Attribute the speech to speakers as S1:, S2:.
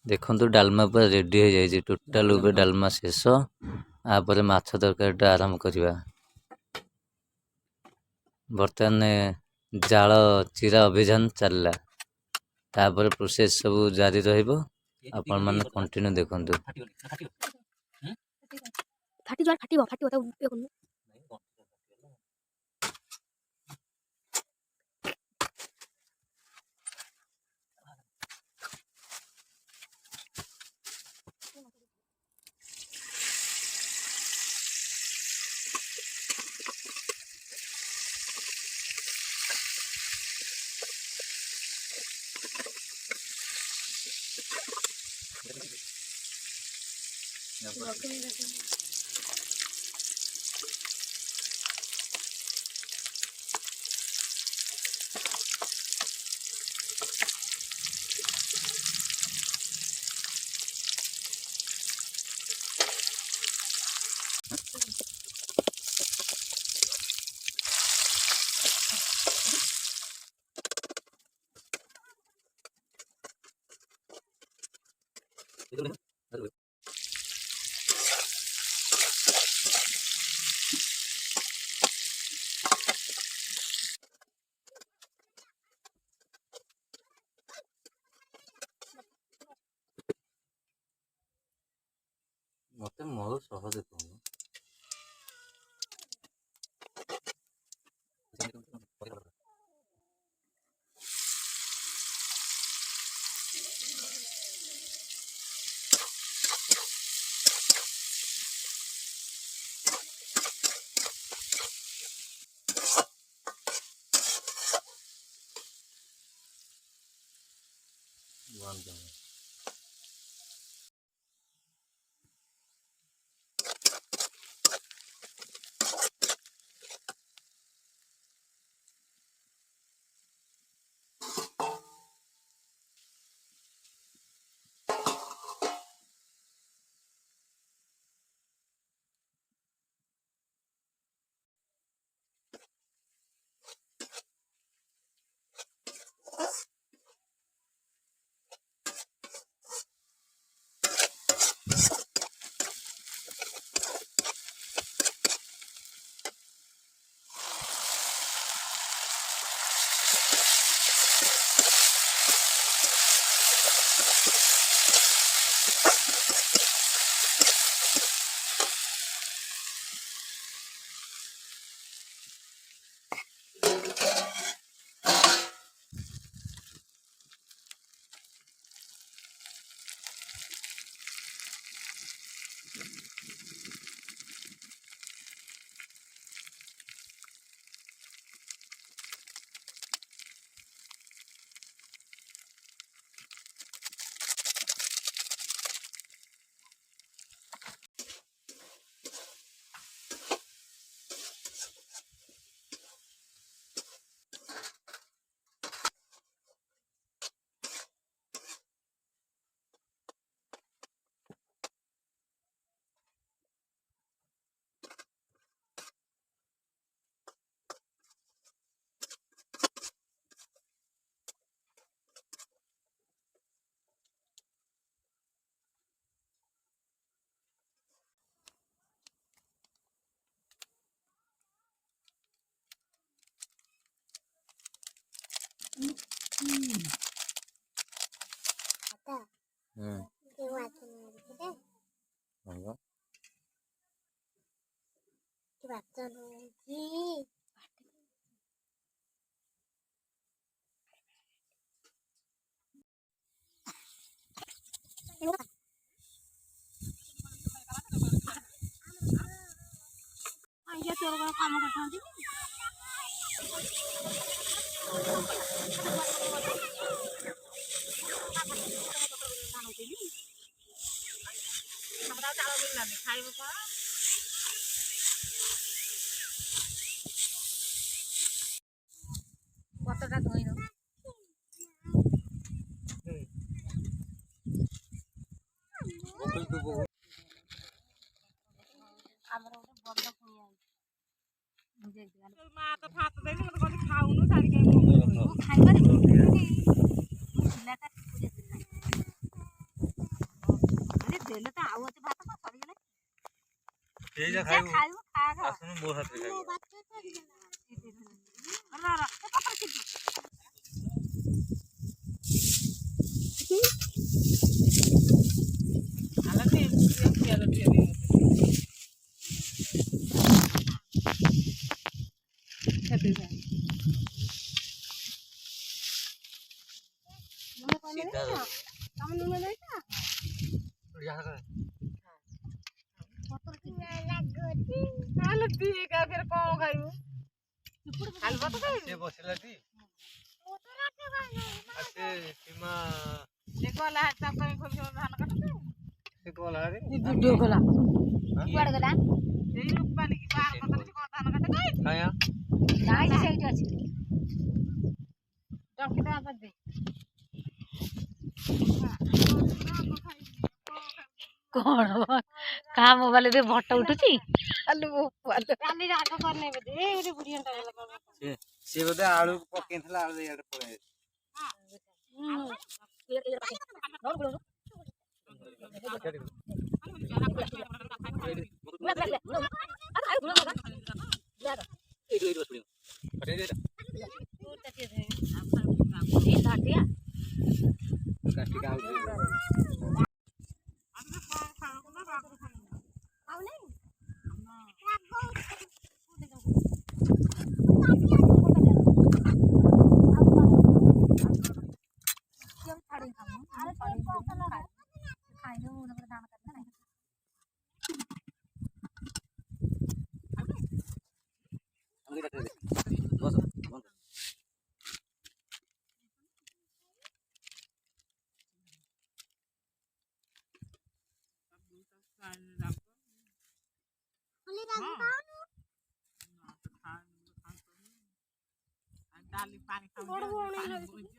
S1: देखो डालमा पूरा रेडी हो जाए टोटाल डालमा शेष आपर माछ तरकारीटा आरंभ करवा। बर्तमान जाल चिरा अभियान चलला तापर प्रोसेस सब जारी रहिबो आपण माने कंटिन्यू देखंतु। मते मोर सहज कहूँ
S2: ये जा खाइबू आसनु मोर हाथ रे से बसिला ती आसे सीमा से कोला रे
S3: वीडियो गला
S4: कुआड़ गला
S2: खाया
S4: नाइ सेठी अछि
S3: कौन का मोबाइल रे फोटो उठुची
S4: आलू मोबाइल काली राग करने बदे ए रे बुढ़िया टा लगा
S2: से बदे आलू पकेथला आलू यार पळे काटी का
S4: डाली पानी